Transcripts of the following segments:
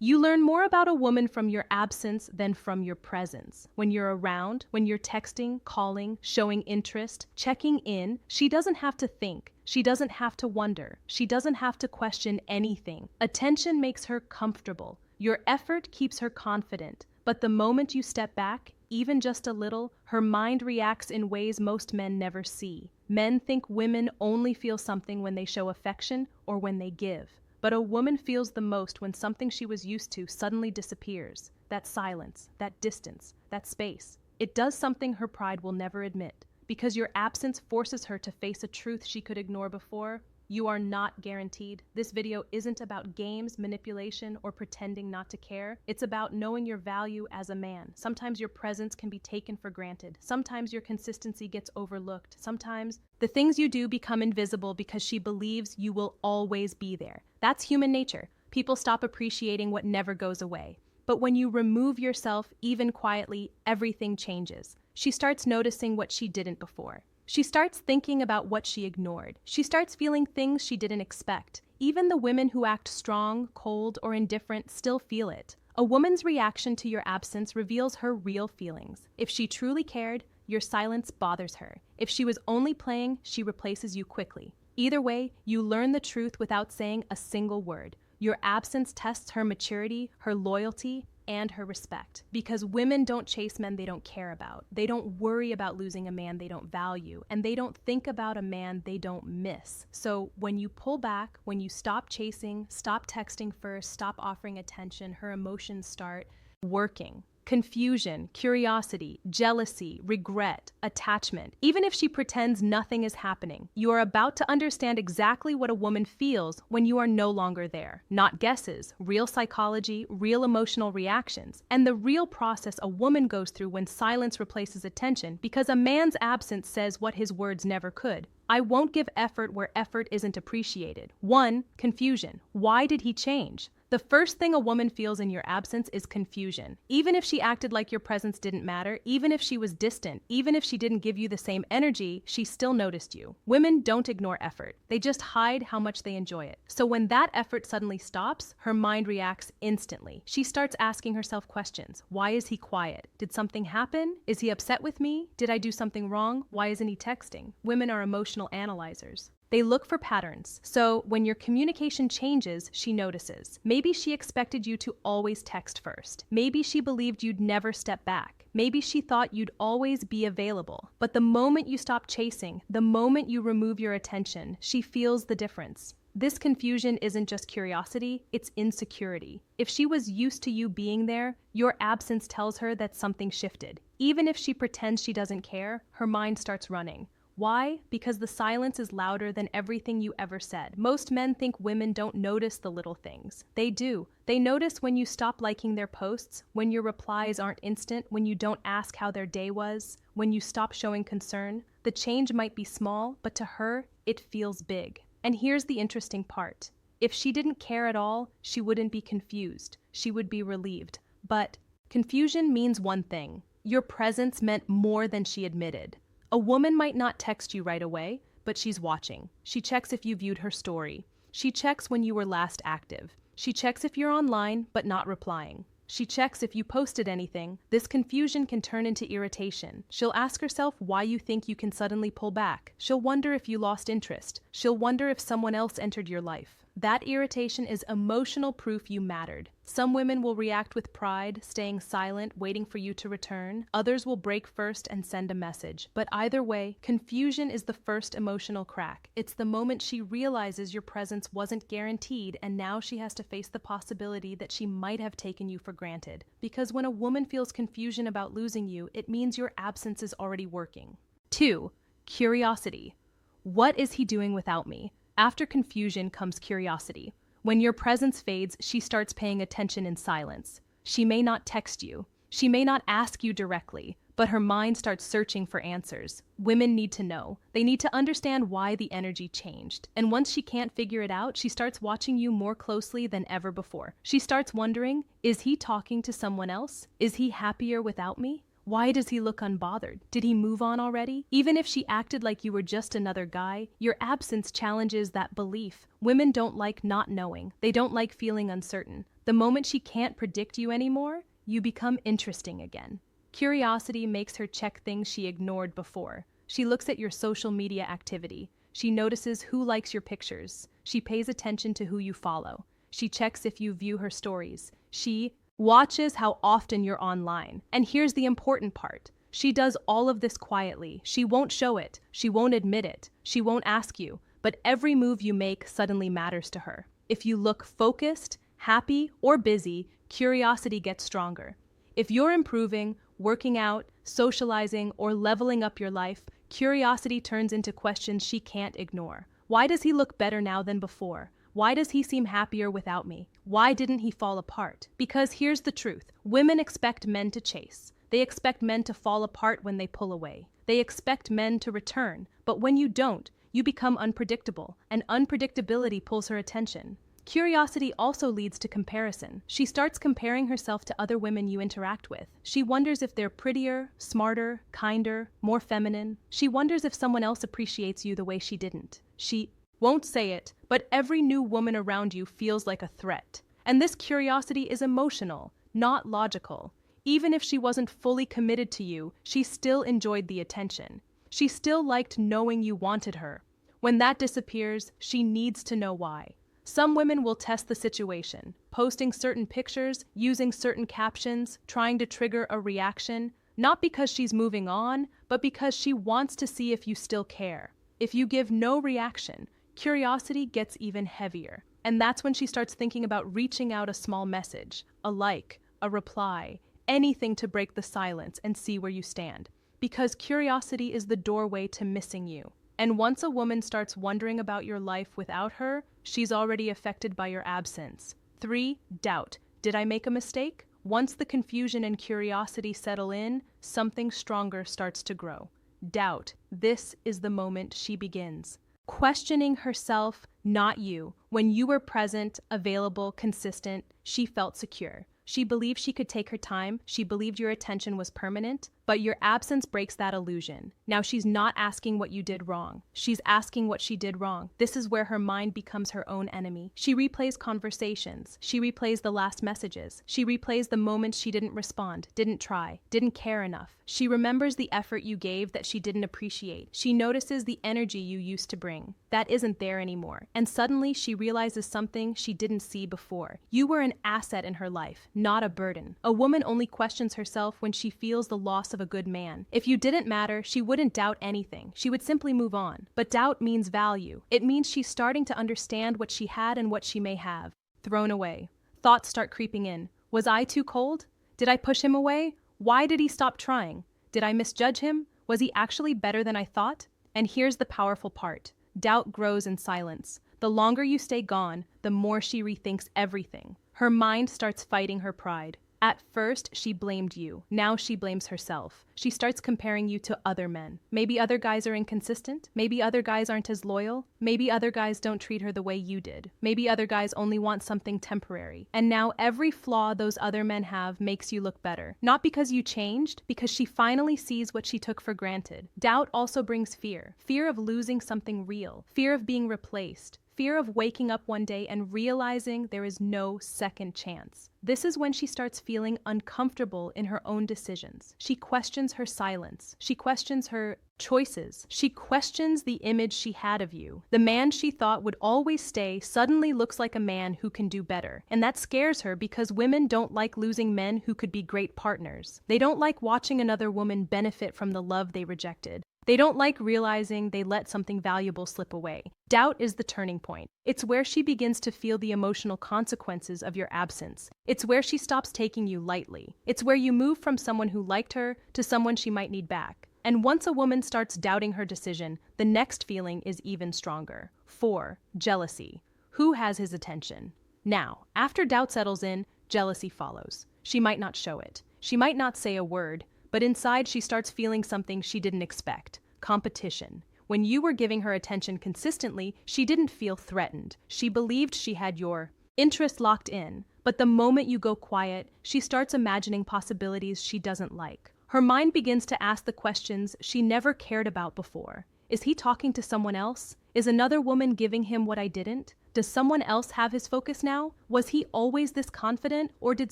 You learn more about a woman from your absence than from your presence. When you're around, when you're texting, calling, showing interest, checking in, she doesn't have to think. She doesn't have to wonder. She doesn't have to question anything. Attention makes her comfortable. Your effort keeps her confident. But the moment you step back, even just a little, her mind reacts in ways most men never see. Men think women only feel something when they show affection or when they give. But a woman feels the most when something she was used to suddenly disappears. That silence, that distance, that space. It does something her pride will never admit. Because your absence forces her to face a truth she could ignore before. You are not guaranteed. This video isn't about games, manipulation, or pretending not to care. It's about knowing your value as a man. Sometimes your presence can be taken for granted. Sometimes your consistency gets overlooked. Sometimes the things you do become invisible because she believes you will always be there. That's human nature. People stop appreciating what never goes away. But when you remove yourself, even quietly, everything changes. She starts noticing what she didn't before. She starts thinking about what she ignored. She starts feeling things she didn't expect. Even the women who act strong, cold, or indifferent still feel it. A woman's reaction to your absence reveals her real feelings. If she truly cared, your silence bothers her. If she was only playing, she replaces you quickly. Either way, you learn the truth without saying a single word. Your absence tests her maturity, her loyalty, and her respect. Because women don't chase men they don't care about. They don't worry about losing a man they don't value. And they don't think about a man they don't miss. So when you pull back, when you stop chasing, stop texting first, stop offering attention, her emotions start working. Confusion, curiosity, jealousy, regret, attachment. Even if she pretends nothing is happening, you are about to understand exactly what a woman feels when you are no longer there. Not guesses, real psychology, real emotional reactions, and the real process a woman goes through when silence replaces attention because a man's absence says what his words never could. I won't give effort where effort isn't appreciated. 1. Confusion. Why did he change? The first thing a woman feels in your absence is confusion. Even if she acted like your presence didn't matter, even if she was distant, even if she didn't give you the same energy, she still noticed you. Women don't ignore effort. They just hide how much they enjoy it. So when that effort suddenly stops, her mind reacts instantly. She starts asking herself questions. Why is he quiet? Did something happen? Is he upset with me? Did I do something wrong? Why isn't he texting? Women are emotional analyzers. They look for patterns. So when your communication changes, she notices. Maybe she expected you to always text first. Maybe she believed you'd never step back. Maybe she thought you'd always be available. But the moment you stop chasing, the moment you remove your attention, she feels the difference. This confusion isn't just curiosity, it's insecurity. If she was used to you being there, your absence tells her that something shifted. Even if she pretends she doesn't care, her mind starts running. Why? Because the silence is louder than everything you ever said. Most men think women don't notice the little things. They do. They notice when you stop liking their posts, when your replies aren't instant, when you don't ask how their day was, when you stop showing concern. The change might be small, but to her, it feels big. And here's the interesting part. If she didn't care at all, she wouldn't be confused. She would be relieved. But confusion means one thing. Your presence meant more than she admitted. A woman might not text you right away, but she's watching. She checks if you viewed her story. She checks when you were last active. She checks if you're online, but not replying. She checks if you posted anything. This confusion can turn into irritation. She'll ask herself why you think you can suddenly pull back. She'll wonder if you lost interest. She'll wonder if someone else entered your life. That irritation is emotional proof you mattered. Some women will react with pride, staying silent, waiting for you to return. Others will break first and send a message. But either way, confusion is the first emotional crack. It's the moment she realizes your presence wasn't guaranteed, and now she has to face the possibility that she might have taken you for granted. Because when a woman feels confusion about losing you, it means your absence is already working. 2. Curiosity. What is he doing without me? After confusion comes curiosity. When your presence fades, she starts paying attention in silence. She may not text you. She may not ask you directly, but her mind starts searching for answers. Women need to know. They need to understand why the energy changed. And once she can't figure it out, she starts watching you more closely than ever before. She starts wondering, is he talking to someone else? Is he happier without me? Why does he look unbothered? Did he move on already? Even if she acted like you were just another guy, your absence challenges that belief. Women don't like not knowing. They don't like feeling uncertain. The moment she can't predict you anymore, you become interesting again. Curiosity makes her check things she ignored before. She looks at your social media activity. She notices who likes your pictures. She pays attention to who you follow. She checks if you view her stories. She watches how often you're online. And here's the important part. She does all of this quietly. She won't show it. She won't admit it. She won't ask you. But every move you make suddenly matters to her. If you look focused, happy, or busy, curiosity gets stronger. If you're improving, working out, socializing, or leveling up your life, curiosity turns into questions she can't ignore. Why does he look better now than before? Why does he seem happier without me? Why didn't he fall apart? Because here's the truth. Women expect men to chase. They expect men to fall apart when they pull away. They expect men to return. But when you don't, you become unpredictable, and unpredictability pulls her attention. Curiosity also leads to comparison. She starts comparing herself to other women you interact with. She wonders if they're prettier, smarter, kinder, more feminine. She wonders if someone else appreciates you the way she didn't. She won't say it, but every new woman around you feels like a threat. And this curiosity is emotional, not logical. Even if she wasn't fully committed to you, she still enjoyed the attention. She still liked knowing you wanted her. When that disappears, she needs to know why. Some women will test the situation, posting certain pictures, using certain captions, trying to trigger a reaction, not because she's moving on, but because she wants to see if you still care. If you give no reaction, curiosity gets even heavier. And that's when she starts thinking about reaching out a small message, a like, a reply, anything to break the silence and see where you stand. Because curiosity is the doorway to missing you. And once a woman starts wondering about your life without her, she's already affected by your absence. 3. Doubt. Did I make a mistake? Once the confusion and curiosity settle in, something stronger starts to grow. Doubt. This is the moment she begins. Questioning herself, not you. When you were present, available, consistent, she felt secure. She believed she could take her time. She believed your attention was permanent, but your absence breaks that illusion. Now she's not asking what you did wrong. She's asking what she did wrong. This is where her mind becomes her own enemy. She replays conversations. She replays the last messages. She replays the moments she didn't respond, didn't try, didn't care enough. She remembers the effort you gave that she didn't appreciate. She notices the energy you used to bring. That isn't there anymore. And suddenly she realizes something she didn't see before. You were an asset in her life, not a burden. A woman only questions herself when she feels the loss of a good man. If you didn't matter, she wouldn't doubt anything. She would simply move on. But doubt means value. It means she's starting to understand what she had and what she may have. Thrown away. Thoughts start creeping in. Was I too cold? Did I push him away? Why did he stop trying? Did I misjudge him? Was he actually better than I thought? And here's the powerful part. Doubt grows in silence. The longer you stay gone, the more she rethinks everything. Her mind starts fighting her pride. At first, she blamed you. Now she blames herself. She starts comparing you to other men. Maybe other guys are inconsistent. Maybe other guys aren't as loyal. Maybe other guys don't treat her the way you did. Maybe other guys only want something temporary. And now every flaw those other men have makes you look better. Not because you changed, because she finally sees what she took for granted. Doubt also brings fear. Fear of losing something real. Fear of being replaced. Fear of waking up one day and realizing there is no second chance. This is when she starts feeling uncomfortable in her own decisions. She questions her silence. She questions her choices. She questions the image she had of you. The man she thought would always stay suddenly looks like a man who can do better. And that scares her because women don't like losing men who could be great partners. They don't like watching another woman benefit from the love they rejected. They don't like realizing they let something valuable slip away. Doubt is the turning point. It's where she begins to feel the emotional consequences of your absence. It's where she stops taking you lightly. It's where you move from someone who liked her to someone she might need back. And once a woman starts doubting her decision, the next feeling is even stronger. 4. Jealousy. Who has his attention? Now, after doubt settles in, jealousy follows. She might not show it. She might not say a word. But inside, she starts feeling something she didn't expect. Competition. When you were giving her attention consistently, she didn't feel threatened. She believed she had your interest locked in. But the moment you go quiet, she starts imagining possibilities she doesn't like. Her mind begins to ask the questions she never cared about before. Is he talking to someone else? Is another woman giving him what I didn't? Does someone else have his focus now? Was he always this confident, or did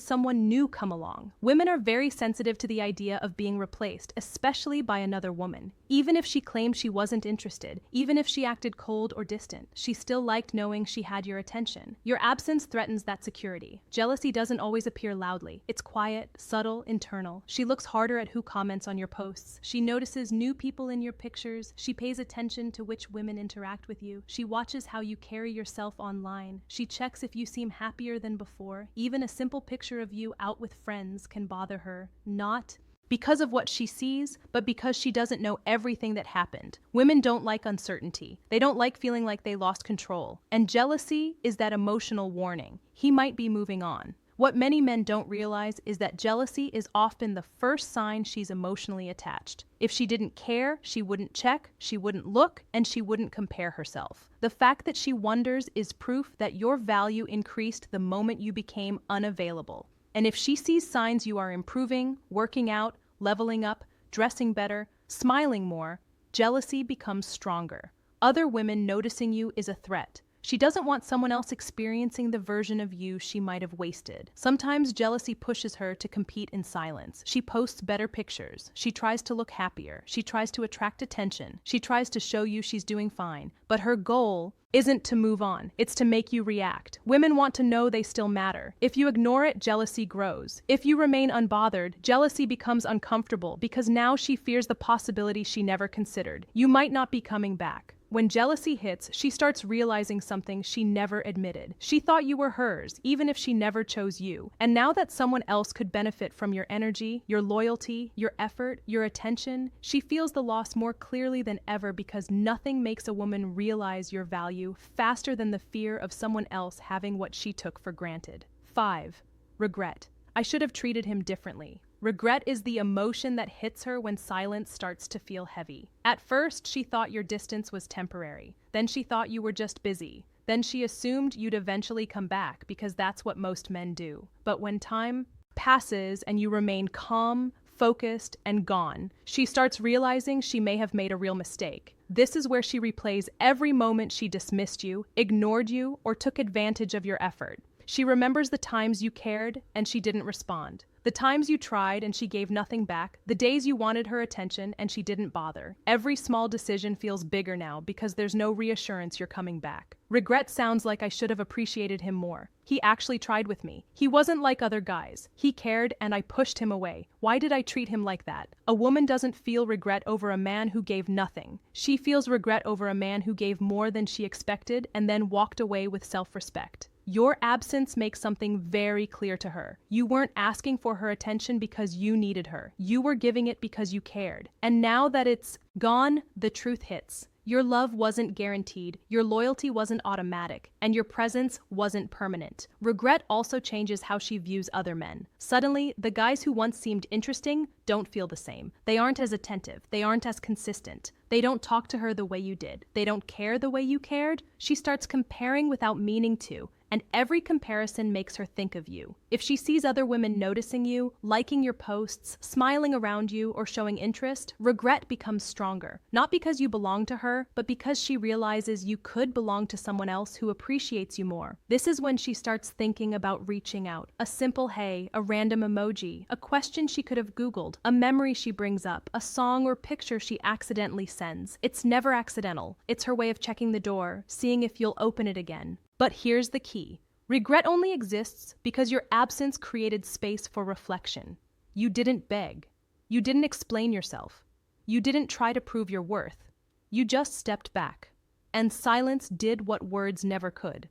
someone new come along? Women are very sensitive to the idea of being replaced, especially by another woman. Even if she claimed she wasn't interested, even if she acted cold or distant, she still liked knowing she had your attention. Your absence threatens that security. Jealousy doesn't always appear loudly. It's quiet, subtle, internal. She looks harder at who comments on your posts. She notices new people in your pictures. She pays attention to which women interact with you. She watches how you carry yourself online. She checks if you seem happier than before. Even a simple picture of you out with friends can bother her. Not because of what she sees, but because she doesn't know everything that happened. Women don't like uncertainty. They don't like feeling like they lost control. And jealousy is that emotional warning. He might be moving on. What many men don't realize is that jealousy is often the first sign she's emotionally attached. If she didn't care, she wouldn't check, she wouldn't look, and she wouldn't compare herself. The fact that she wonders is proof that your value increased the moment you became unavailable. And if she sees signs you are improving, working out, leveling up, dressing better, smiling more, jealousy becomes stronger. Other women noticing you is a threat. She doesn't want someone else experiencing the version of you she might have wasted. Sometimes jealousy pushes her to compete in silence. She posts better pictures. She tries to look happier. She tries to attract attention. She tries to show you she's doing fine. But her goal isn't to move on. It's to make you react. Women want to know they still matter. If you ignore it, jealousy grows. If you remain unbothered, jealousy becomes uncomfortable because now she fears the possibility she never considered. You might not be coming back. When jealousy hits, she starts realizing something she never admitted. She thought you were hers, even if she never chose you. And now that someone else could benefit from your energy, your loyalty, your effort, your attention, she feels the loss more clearly than ever because nothing makes a woman realize your value faster than the fear of someone else having what she took for granted. 5. Regret. I should have treated him differently. Regret is the emotion that hits her when silence starts to feel heavy. At first, she thought your distance was temporary. Then she thought you were just busy. Then she assumed you'd eventually come back because that's what most men do. But when time passes and you remain calm, focused, and gone, she starts realizing she may have made a real mistake. This is where she replays every moment she dismissed you, ignored you, or took advantage of your effort. She remembers the times you cared and she didn't respond. The times you tried and she gave nothing back. The days you wanted her attention and she didn't bother. Every small decision feels bigger now because there's no reassurance you're coming back. Regret sounds like I should have appreciated him more. He actually tried with me. He wasn't like other guys. He cared and I pushed him away. Why did I treat him like that? A woman doesn't feel regret over a man who gave nothing. She feels regret over a man who gave more than she expected and then walked away with self-respect. Your absence makes something very clear to her. You weren't asking for her attention because you needed her. You were giving it because you cared. And now that it's gone, the truth hits. Your love wasn't guaranteed, your loyalty wasn't automatic, and your presence wasn't permanent. Regret also changes how she views other men. Suddenly, the guys who once seemed interesting don't feel the same. They aren't as attentive. They aren't as consistent. They don't talk to her the way you did. They don't care the way you cared. She starts comparing without meaning to, and every comparison makes her think of you. If she sees other women noticing you, liking your posts, smiling around you, or showing interest, regret becomes stronger. Not because you belong to her, but because she realizes you could belong to someone else who appreciates you more. This is when she starts thinking about reaching out. A simple hey, a random emoji, a question she could have Googled, a memory she brings up, a song or picture she accidentally sends. It's never accidental. It's her way of checking the door, seeing if you'll open it again. But here's the key. Regret only exists because your absence created space for reflection. You didn't beg. You didn't explain yourself. You didn't try to prove your worth. You just stepped back. And silence did what words never could.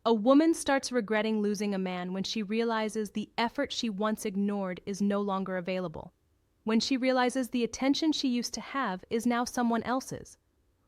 A woman starts regretting losing a man when she realizes the effort she once ignored is no longer available. When she realizes the attention she used to have is now someone else's.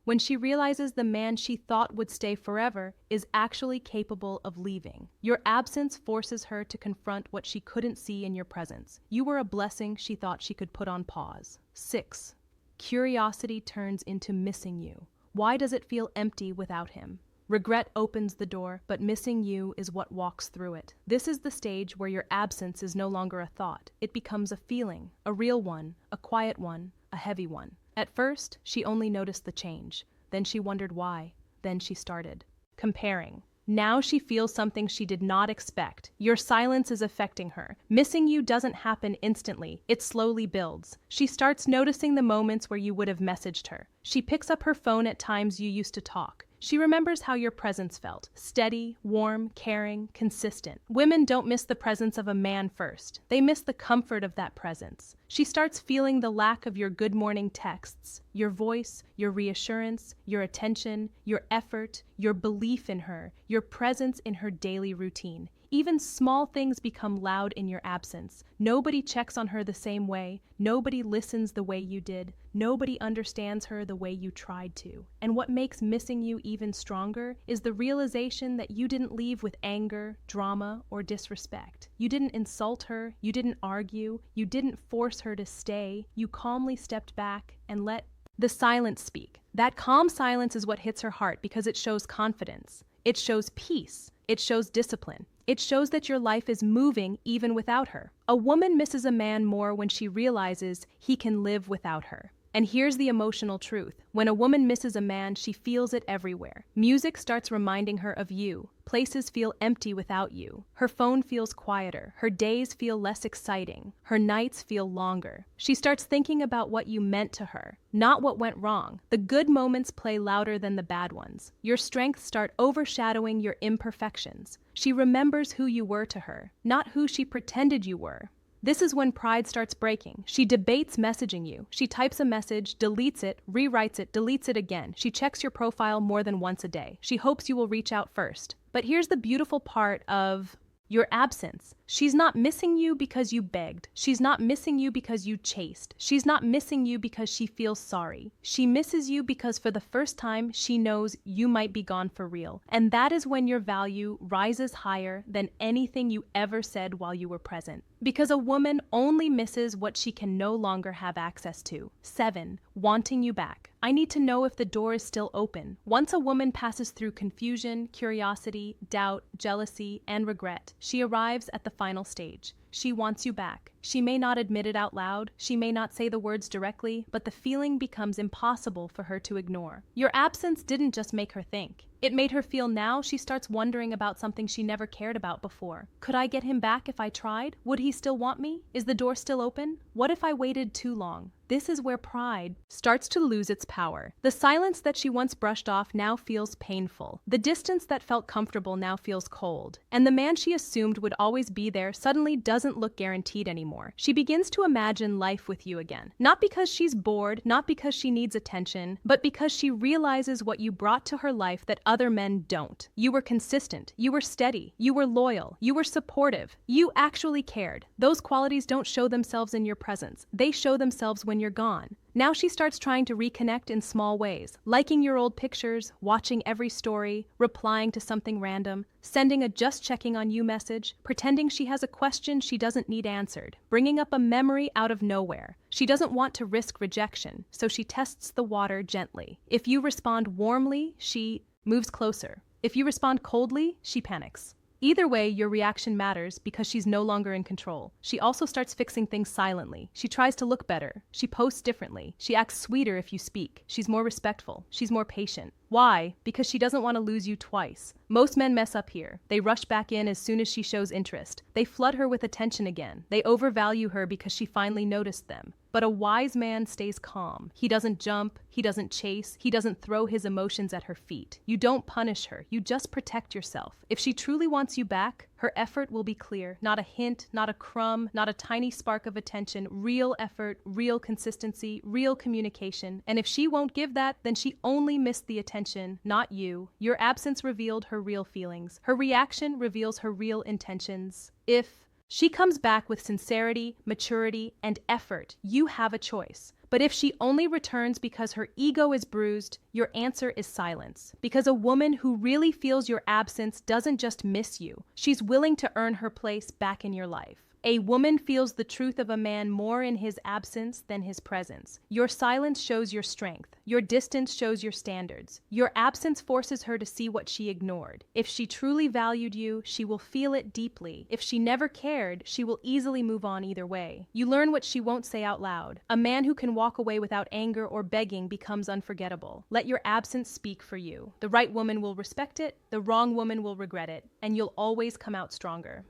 When she realizes the man she thought would stay forever is actually capable of leaving. Your absence forces her to confront what she couldn't see in your presence. You were a blessing she thought she could put on pause. 6. Curiosity turns into missing you. Why does it feel empty without him? Regret opens the door, but missing you is what walks through it. This is the stage where your absence is no longer a thought. It becomes a feeling, a real one, a quiet one, a heavy one. At first, she only noticed the change. Then she wondered why. Then she started comparing. Now she feels something she did not expect. Your silence is affecting her. Missing you doesn't happen instantly. It slowly builds. She starts noticing the moments where you would have messaged her. She picks up her phone at times you used to talk. She remembers how your presence felt. Steady, warm, caring, consistent. Women don't miss the presence of a man first. They miss the comfort of that presence. She starts feeling the lack of your good morning texts, your voice, your reassurance, your attention, your effort, your belief in her, your presence in her daily routine. Even small things become loud in your absence. Nobody checks on her the same way. Nobody listens the way you did. Nobody understands her the way you tried to. And what makes missing you even stronger is the realization that you didn't leave with anger, drama, or disrespect. You didn't insult her. You didn't argue. You didn't force her to stay. You calmly stepped back and let the silence speak. That calm silence is what hits her heart because it shows confidence. It shows peace. It shows discipline. It shows that your life is moving even without her. A woman misses a man more when she realizes he can live without her. And here's the emotional truth. When a woman misses a man, she feels it everywhere. Music starts reminding her of you. Places feel empty without you. Her phone feels quieter. Her days feel less exciting. Her nights feel longer. She starts thinking about what you meant to her, not what went wrong. The good moments play louder than the bad ones. Your strengths start overshadowing your imperfections. She remembers who you were to her, not who she pretended you were. This is when pride starts breaking. She debates messaging you. She types a message, deletes it, rewrites it, deletes it again. She checks your profile more than once a day. She hopes you will reach out first. But here's the beautiful part of your absence. She's not missing you because you begged. She's not missing you because you chased. She's not missing you because she feels sorry. She misses you because for the first time, she knows you might be gone for real. And that is when your value rises higher than anything you ever said while you were present. Because a woman only misses what she can no longer have access to. 7. Wanting you back. I need to know if the door is still open. Once a woman passes through confusion, curiosity, doubt, jealousy, and regret, she arrives at the final stage. She wants you back. She may not admit it out loud, she may not say the words directly, but the feeling becomes impossible for her to ignore. Your absence didn't just make her think. It made her feel now she starts wondering about something she never cared about before. Could I get him back if I tried? Would he still want me? Is the door still open? What if I waited too long? This is where pride starts to lose its power. The silence that she once brushed off now feels painful. The distance that felt comfortable now feels cold. And the man she assumed would always be there suddenly doesn't look guaranteed anymore. She begins to imagine life with you again. Not because she's bored, not because she needs attention, but because she realizes what you brought to her life that other men don't. You were consistent. You were steady. You were loyal. You were supportive. You actually cared. Those qualities don't show themselves in your presence. They show themselves when you're gone. Now she starts trying to reconnect in small ways, liking your old pictures, watching every story, replying to something random, sending a just checking on you message, pretending she has a question she doesn't need answered, bringing up a memory out of nowhere. She doesn't want to risk rejection, so she tests the water gently. If you respond warmly, she moves closer. If you respond coldly, she panics. Either way, your reaction matters because she's no longer in control. She also starts fixing things silently. She tries to look better. She posts differently. She acts sweeter if you speak. She's more respectful. She's more patient. Why? Because she doesn't want to lose you twice. Most men mess up here. They rush back in as soon as she shows interest. They flood her with attention again. They overvalue her because she finally noticed them. But a wise man stays calm. He doesn't jump. He doesn't chase. He doesn't throw his emotions at her feet. You don't punish her. You just protect yourself. If she truly wants you back, her effort will be clear. Not a hint, not a crumb, not a tiny spark of attention. Real effort, real consistency, real communication. And if she won't give that, then she only missed the attention, not you. Your absence revealed her real feelings. Her reaction reveals her real intentions. If she comes back with sincerity, maturity, and effort, you have a choice. But if she only returns because her ego is bruised, your answer is silence. Because a woman who really feels your absence doesn't just miss you. She's willing to earn her place back in your life. A woman feels the truth of a man more in his absence than his presence. Your silence shows your strength. Your distance shows your standards. Your absence forces her to see what she ignored. If she truly valued you, she will feel it deeply. If she never cared, she will easily move on either way. You learn what she won't say out loud. A man who can walk away without anger or begging becomes unforgettable. Let your absence speak for you. The right woman will respect it, the wrong woman will regret it, and you'll always come out stronger.